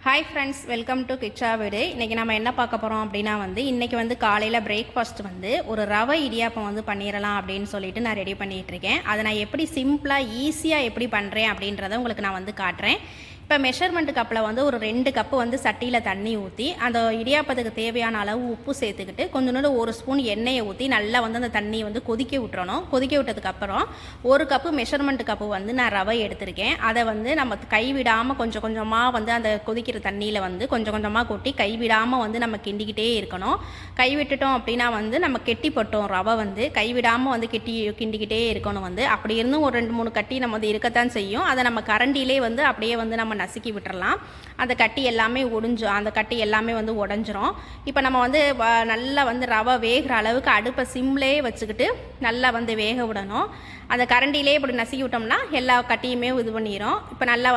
Hi friends, welcome to Kichcha வீடு. இன்றைக்கி நம்ம என்ன பார்க்க போகிறோம் அப்படின்னா இன்றைக்கி காலையில் பிரேக்ஃபாஸ்ட் ஒரு ரவை இடியாப்பம் பண்ணிடலாம் அப்படின்னு சொல்லிட்டு நான் ரெடி பண்ணிகிட்ருக்கேன். அதை நான் எப்படி சிம்பிளாக ஈஸியாக எப்படி பண்ணுறேன் அப்படின்றத உங்களுக்கு நான் காட்டுறேன். இப்போ மெஷர்மெண்ட் கப்பில் ஒரு 2 கப்பு சட்டியில் தண்ணி ஊற்றி அந்த இடியாப்பத்துக்கு தேவையான அளவு உப்பு சேர்த்துக்கிட்டு கொஞ்சோண்டு 1 ஸ்பூன் எண்ணெயை ஊற்றி நல்லா அந்த தண்ணி கொதிக்க விட்டுறணும். கொதிக்க விட்டதுக்கப்புறம் 1 கப்பு மெஷர்மெண்ட் கப்பு நான் ரவை எடுத்திருக்கேன். அதை நம்ம கைவிடாமல் கொஞ்சம் கொஞ்சமாக அந்த கொதிக்கிற தண்ணியில் கொஞ்சம் கொஞ்சமாக கொட்டி கைவிடாமல் நம்ம கிண்டிக்கிட்டே இருக்கணும். கைவிட்டுட்டோம் அப்படின்னா நம்ம கெட்டிப்பட்டோம் ரவை கைவிடாமல் கிண்டிக்கிட்டே இருக்கணும். அப்படி இருந்தும் ஒரு 2-3 கட்டி நம்ம இருக்கத்தான் செய்யும். அதை நம்ம கரண்டிலே அப்படியே நம்ம நசுக்கி விட்டுறலாம். அந்த கட்டி எல்லாமே ஒடிஞ்சும், அந்த கட்டி எல்லாமே உடஞ்சிரும். இப்போ நம்ம நல்லா ரவை வேகிற அளவுக்கு அடுப்பை சிம்லே வச்சுக்கிட்டு நல்லா வேக விடணும். அந்த கரண்டிலே இப்படி நசுக்கி விட்டோம்னா எல்லா கட்டியுமே இது பண்ணிடும். இப்போ நல்லா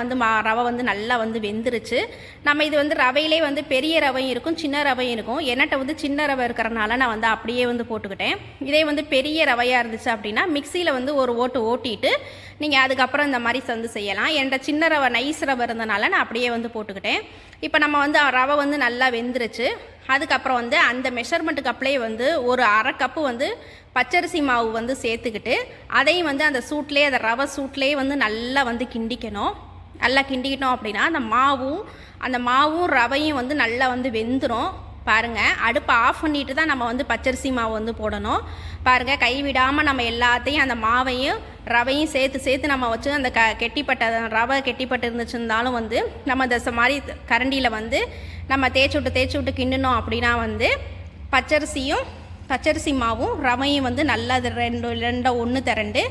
ரவை நல்லா வெந்துருச்சு. நம்ம இது ரவையிலே பெரிய ரவையும் இருக்கும், சின்ன ரவையும் இருக்கும். என்கிட்ட சின்ன ரவை இருக்கிறனால நான் அப்படியே போட்டுக்கிட்டேன். இதே பெரிய ரவையாக இருந்துச்சு அப்படின்னா மிக்சியில் ஒரு ஓட்டு ஓட்டிட்டு நீங்கள் அதுக்கப்புறம் இந்த மாதிரி செய்யலாம். என்கிட்ட சின்ன ரவை நைஸ் ரவை இருந்தனால நான் அப்படியே போட்டுக்கிட்டேன். இப்போ நம்ம ரவை நல்லா வெந்துருச்சு. அதுக்கப்புறம் அந்த மெஷர்மெண்ட் கப்லேயே ஒரு 1/2 கப்பு பச்சரிசி மாவு சேர்த்துக்கிட்டு அதையும் அந்த சூட்லேயே, அந்த ரவை சூட்லேயே நல்லா கிண்டிக்கணும். நல்லா கிண்டிக்கிட்டோம் அப்படின்னா அந்த மாவும் ரவையும் நல்லா வெந்துடும். பாருங்கள், அடுப்பை ஆஃப் பண்ணிட்டு தான் நம்ம பச்சரிசி மாவு போடணும். பாருங்கள், கைவிடாமல் நம்ம எல்லாத்தையும் அந்த மாவையும் ரவையும் சேர்த்து நம்ம வச்சு அந்த கெட்டிப்பட்ட ரவை கெட்டிப்பட்டு இருந்துச்சுருந்தாலும் நம்ம இந்த மாதிரி கரண்டியில் நம்ம தேய்ச்சி விட்டு கிண்டினோம் அப்படின்னா பச்சரிசி மாவும் ரவையும் நல்லா ரெண்டை ஒன்று திரண்டு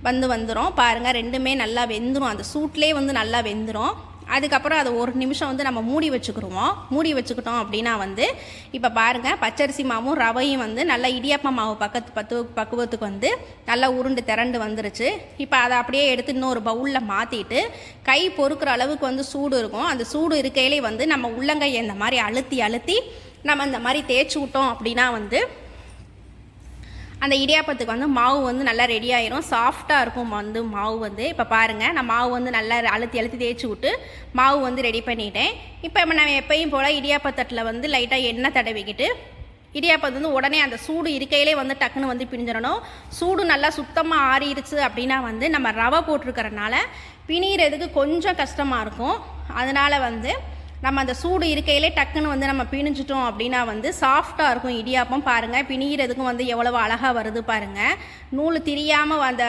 வந்துடும். பாருங்கள், ரெண்டுமே நல்லா வெந்துடும். அந்த சூட்லேயே நல்லா வெந்துடும். அதுக்கப்புறம் அதை 1 நிமிஷம் நம்ம மூடி வச்சுக்கிடுவோம். மூடி வச்சுக்கிட்டோம் அப்படின்னா இப்போ பாருங்கள், பச்சரிசி மாவும் ரவையும் நல்லா இடியாப்ப மாவு பக்குவத்துக்கு நல்லா உருண்டு திரண்டு வந்துருச்சு. இப்போ அதை அப்படியே எடுத்து இன்னொரு பவுலில் மாற்றிட்டு கை பொறுக்கிற அளவுக்கு சூடு இருக்கும். அந்த சூடு இருக்கையிலே நம்ம உள்ளங்கையை இந்த மாதிரி அழுத்தி நம்ம இந்த மாதிரி தேய்ச்சி விட்டோம் அப்படின்னா அந்த இடியாப்பத்துக்கு மாவு நல்லா ரெடி ஆயிரும். சாஃப்டாக இருக்கும் மாவு இப்போ பாருங்கள், நான் மாவு நல்லா அழுத்தி தேய்ச்சி விட்டு மாவு ரெடி பண்ணிட்டேன். இப்போ நம்ம எப்பயும் போல் இடியாப்பத்தட்டில் லைட்டாக எண்ணெய் தடவிக்கிட்டு இடியாப்பம் உடனே அந்த சூடு இருக்கையிலே டக்குன்னு பிணிஞ்சிடணும். சூடு நல்லா சுத்தமாக ஆறிடுச்சு அப்படின்னா நம்ம ரவை போட்டிருக்கிறனால பிணிகிறதுக்கு கொஞ்சம் கஷ்டமாக இருக்கும். அதனால் நம்ம அந்த சூடு இருக்கையிலே டக்குன்னு நம்ம பிணிஞ்சிட்டோம் அப்படின்னா சாஃப்டாக இருக்கும் இடியாப்பம். பாருங்கள், பிணிகிறதுக்கும் எவ்வளவு அழகாக வருது பாருங்கள். நூல் திரியாமல் அந்த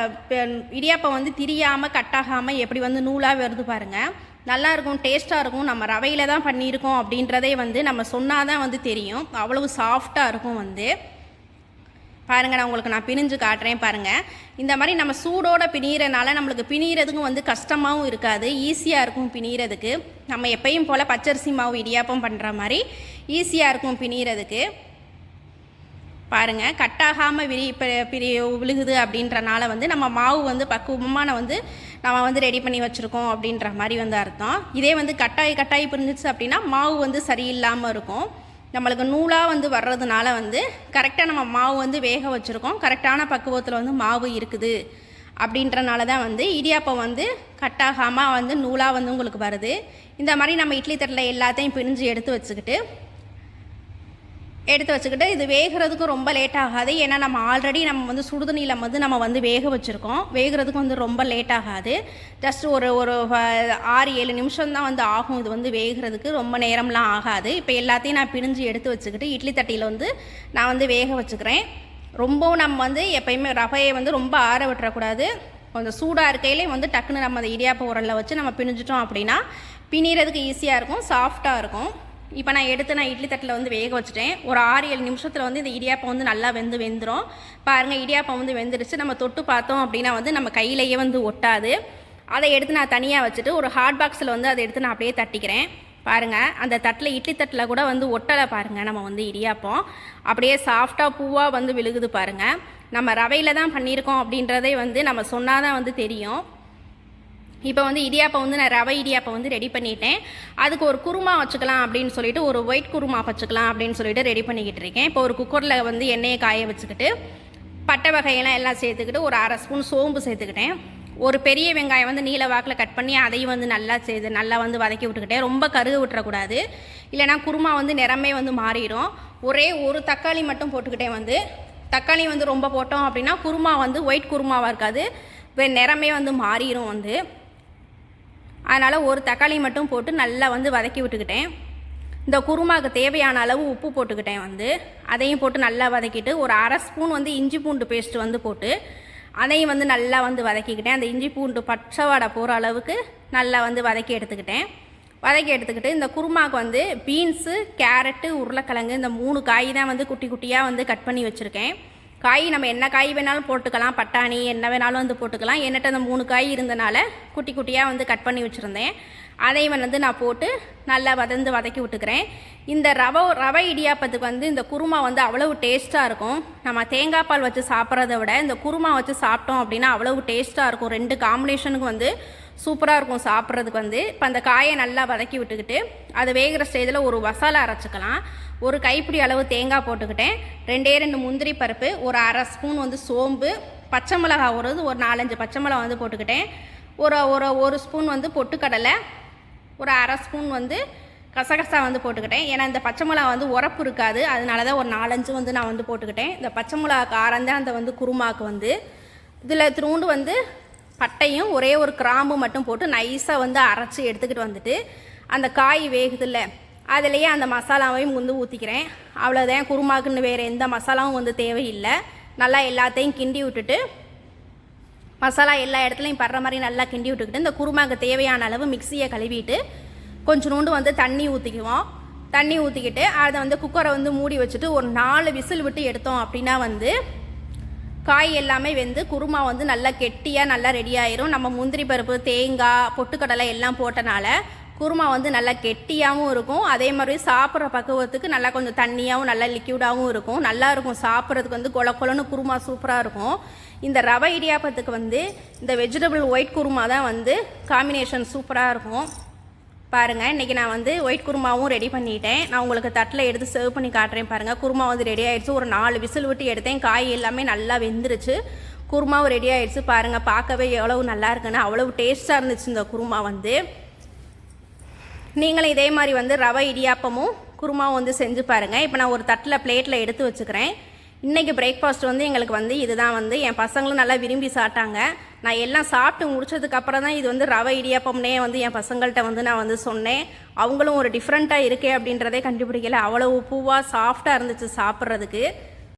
இடியாப்பம் திரியாமல் கட்டாகாமல் எப்படி நூலாக வருது பாருங்கள். நல்லாயிருக்கும், டேஸ்ட்டாக இருக்கும். நம்ம ரவையில் தான் பண்ணியிருக்கோம் அப்படின்றதே நம்ம சொன்னால் தான் தெரியும். அவ்வளவு சாஃப்டாக இருக்கும் பாருங்கள். நான் பிணிஞ்சு காட்டுறேன் பாருங்கள். இந்த மாதிரி நம்ம சூடோட பிணிகிறனால நம்மளுக்கு பிணிகிறதுக்கும் கஷ்டமாகவும் இருக்காது, ஈஸியாக இருக்கும் பிணிகிறதுக்கு. நம்ம எப்பயும் போல் பச்சரிசி மாவு இடியாப்பம் பண்ணுற மாதிரி ஈஸியாக இருக்கும் பிணிகிறதுக்கு. பாருங்கள், கட்டாகாமல் விழுகுது அப்படின்றனால நம்ம மாவு பக்குவமாக நம்ம ரெடி பண்ணி வச்சுருக்கோம் அப்படின்ற மாதிரி அர்த்தம். இதே கட்டாயி பிரிஞ்சிச்சு அப்படின்னா மாவு சரியில்லாமல் இருக்கும். நம்மளுக்கு நூலாக வர்றதுனால கரெக்டாக நம்ம மாவு வேக வச்சுருக்கோம், கரெக்டான பக்குவத்தில் மாவு இருக்குது அப்படின்றனால தான் இடியாப்பம் கட்டாகாமல் நூலாக உங்களுக்கு வருது. இந்த மாதிரி நம்ம இட்லி தட்டில் எல்லாத்தையும் பிரிஞ்சு எடுத்து வச்சுக்கிட்டு இது வேகிறதுக்கும் ரொம்ப லேட் ஆகாது. ஏன்னா நம்ம ஆல்ரெடி நம்ம சுடுதண்ணியில் நம்ம வேக வச்சுருக்கோம். வேகிறதுக்கு ரொம்ப லேட் ஆகாது. ஜஸ்ட் ஒரு 6-7 நிமிஷம் தான் ஆகும். இது வேகிறதுக்கு ரொம்ப நேரம்லாம் ஆகாது. இப்போ எல்லாத்தையும் நான் பிரிஞ்சு எடுத்து வச்சுக்கிட்டு இட்லி தட்டியில் நான் வேக வச்சுக்கிறேன். ரொம்பவும் நம்ம எப்பயுமே ரவையை ரொம்ப ஆற விட்டுறக்கூடாது. கொஞ்சம் சூடாக இருக்கையிலே டக்குன்னு நம்ம அந்த இடியாப்ப உரலில் வச்சு நம்ம பிணிஞ்சிட்டோம் அப்படின்னா பிணிகிறதுக்கு ஈஸியாக இருக்கும், சாஃப்டாக இருக்கும். இப்போ நான் இட்லி தட்டில் வேக வச்சுட்டேன். ஒரு 6-7 நிமிஷத்தில் இந்த இடியாப்பம் நல்லா வெந்துடும். பாருங்கள், இடியாப்பம் வெந்துருச்சு. நம்ம தொட்டு பார்த்தோம் அப்படின்னா நம்ம கையிலேயே ஒட்டாது. அதை எடுத்து நான் தனியாக வச்சுட்டு ஒரு ஹாட் பாக்ஸில் அதை எடுத்து நான் அப்படியே தட்டிக்கிறேன். பாருங்கள், அந்த தட்டில் இட்லி தட்டில் கூட ஒட்டலை பாருங்கள். நம்ம இடியாப்பம் அப்படியே சாஃப்டாக பூவாக விழுகுது பாருங்கள். நம்ம ரவையில் தான் பண்ணியிருக்கோம் அப்படின்றதே நம்ம சொன்னால் தான் தெரியும். இப்போ இடியாப்பம் நான் ரவை இடியாப்பம் ரெடி பண்ணிட்டேன். அதுக்கு ஒரு குருமா வச்சுக்கலாம் அப்படின்னு சொல்லிட்டு ஒரு ஒயிட் குருமா வச்சுக்கலாம் அப்படின்னு சொல்லிட்டு ரெடி பண்ணிக்கிட்டு இருக்கேன். இப்போ ஒரு குக்கரில் எண்ணெயை காய வச்சுக்கிட்டு பட்டை வகையெல்லாம் எல்லாம் சேர்த்துக்கிட்டு ஒரு 1/2 ஸ்பூன் சோம்பு சேர்த்துக்கிட்டேன். ஒரு பெரிய வெங்காயம் வந்து நீல வாக்கில் கட் பண்ணி அதையும் வந்து நல்லா வந்து வதக்கி விட்டுக்கிட்டேன். ரொம்ப கருக விட்டுறக்கூடாது, இல்லைனா குருமா வந்து நிறமே வந்து மாறிடும். ஒரே ஒரு தக்காளி மட்டும் போட்டுக்கிட்டேன். வந்து தக்காளி வந்து ரொம்ப போட்டோம் அப்படின்னா குருமா வந்து ஒயிட் குருமாவாக இருக்காது, நிறமே வந்து மாறிடும் வந்து. அதனால் ஒரு தக்காளி மட்டும் போட்டு நல்லா வந்து வதக்கி விட்டுக்கிட்டேன். இந்த குருமாவுக்கு தேவையான அளவு உப்பு போட்டுக்கிட்டேன். வந்து அதையும் போட்டு நல்லா வதக்கிட்டு ஒரு அரை ஸ்பூன் வந்து இஞ்சி பூண்டு பேஸ்ட்டு வந்து போட்டு அதையும் வந்து நல்லா வந்து வதக்கிக்கிட்டேன். அந்த இஞ்சி பூண்டு பச்சை வாடை போகிற அளவுக்கு நல்லா வந்து வதக்கி எடுத்துக்கிட்டு இந்த குருமாவுக்கு வந்து பீன்ஸு, கேரட்டு, உருளைக்கிழங்கு இந்த 3 காய் தான் வந்து குட்டி குட்டியாக வந்து கட் பண்ணி வச்சுருக்கேன். காய் நம்ம என்ன காய் வேணாலும் போட்டுக்கலாம், பட்டாணி என்ன வேணாலும் வந்து போட்டுக்கலாம். என்கிட்ட அந்த 3 காய் இருந்தனால குட்டி குட்டியாக வந்து கட் பண்ணி வச்சுருந்தேன். அதையும் வந்து நான் போட்டு நல்லா வதக்கி விட்டுக்கிறேன். இந்த ரவை இடியாப்பத்துக்கு வந்து இந்த குருமா வந்து அவ்வளவு டேஸ்ட்டாக இருக்கும். நம்ம தேங்காய் பால் வச்சு சாப்பிட்றத விட இந்த குருமா வச்சு சாப்பிட்டோம் அப்படின்னா அவ்வளவு டேஸ்ட்டாக இருக்கும். 2 காம்பினேஷனுக்கு வந்து சூப்பராக இருக்கும் சாப்பிட்றதுக்கு. வந்து இப்போ அந்த காயை நல்லா வதக்கி விட்டுக்கிட்டு அது வேகிற ஸ்டேஜில் ஒரு மசாலா அரைச்சிக்கலாம். ஒரு கைப்பிடி அளவு தேங்காய் போட்டுக்கிட்டேன். 2 முந்திரி பருப்பு, ஒரு அரை ஸ்பூன் வந்து சோம்பு, பச்சை மிளகா ஒரு 4-5 பச்சை மிளகா வந்து போட்டுக்கிட்டேன். ஒரு ஸ்பூன் வந்து பொட்டுக்கடலை, ஒரு அரை ஸ்பூன் வந்து கசகசா வந்து போட்டுக்கிட்டேன். ஏன்னா இந்த பச்சை மிளகா வந்து உரப்பு இருக்காது, அதனால தான் ஒரு 4-5 வந்து நான் வந்து போட்டுக்கிட்டேன். இந்த பச்சை மிளகா காரம் தான் அந்த வந்து குருமாவுக்கு வந்து. இதில் திருண்டு வந்து பட்டையும் ஒரே ஒரு கிராம்பு மட்டும் போட்டு நைஸாக வந்து அரைச்சி எடுத்துக்கிட்டு வந்துட்டு அந்த காய் வேகுதில்ல அதிலேயே அந்த மசாலாவையும் வந்து ஊற்றிக்கிறேன். அவ்வளோதான், குருமாக்குன்னு வேறு எந்த மசாலாவும் வந்து தேவையில்லை. நல்லா எல்லாத்தையும் கிண்டி விட்டுட்டு மசாலா எல்லா இடத்துலையும் படுற மாதிரி நல்லா கிண்டி விட்டுக்கிட்டு இந்த குருமாவுக்கு தேவையான அளவு மிக்சியை கழுவிட்டு கொஞ்சோண்டு வந்து தண்ணி ஊற்றிக்குவோம். தண்ணி ஊற்றிக்கிட்டு அதை வந்து குக்கரை வந்து மூடி வச்சுட்டு ஒரு 4 விசில் விட்டு எடுத்தோம் அப்படின்னா வந்து காய் எல்லாமே வெந்து குருமா வந்து நல்லா கெட்டியாக நல்லா ரெடி ஆயிரும். நம்ம முந்திரி பருப்பு, தேங்காய், பொட்டுக்கடலை எல்லாம் போட்டனால குருமா வந்து நல்லா கெட்டியாகவும் இருக்கும். அதே மாதிரி சாப்பிட்ற பக்குவத்துக்கு நல்லா கொஞ்சம் தண்ணியாகவும் நல்லா லிக்யூடாகவும் இருக்கும். நல்லா இருக்கும் சாப்பிட்றதுக்கு வந்து கொலன்னு குருமா சூப்பராக இருக்கும். இந்த ரவை இடியாப்பத்துக்கு வந்து இந்த வெஜிடபிள் ஒயிட் குருமா தான் வந்து காம்பினேஷன் சூப்பராக இருக்கும். பாருங்கள், இன்றைக்கி நான் வந்து ஒயிட் குருமாவும் ரெடி பண்ணிட்டேன். நான் உங்களுக்கு தட்டில் எடுத்து சர்வ் பண்ணி காட்டுறேன். பாருங்கள், குருமா வந்து ரெடி ஆகிடுச்சு. ஒரு 4 விசில் விட்டு எடுத்தேன். காய் எல்லாமே நல்லா வெந்துருச்சு. குருமாவும் ரெடி ஆகிடுச்சு. பாருங்கள், பார்க்கவே எவ்வளவு நல்லா இருக்குன்னு அவ்வளவு டேஸ்ட்டாக இருந்துச்சு இந்த குருமா வந்து. நீங்களும் இதே மாதிரி வந்து ரவை இடியாப்பமும் குருமாவும் வந்து செஞ்சு பாருங்கள். இப்போ நான் ஒரு தட்டில் பிளேட்டில் எடுத்து வச்சுக்கிறேன். இன்றைக்கி பிரேக்ஃபாஸ்ட் வந்து எங்களுக்கு வந்து இதுதான் வந்து என் பசங்களும் நல்லா விரும்பி சாப்பிட்டாங்க. நான் எல்லாம் சாப்பிட்டு முடிச்சதுக்கப்புறம் தான் இது வந்து ரவை இடியாப்பம்னே வந்து என் பசங்கள்கிட்ட வந்து நான் வந்து சொன்னேன். அவங்களும் ஒரு டிஃப்ரெண்ட்டாக இருக்கே அப்படின்றதே கண்டுபிடிக்கல. அவ்வளோ பூவாக சாஃப்டாக இருந்துச்சு சாப்பிட்றதுக்கு.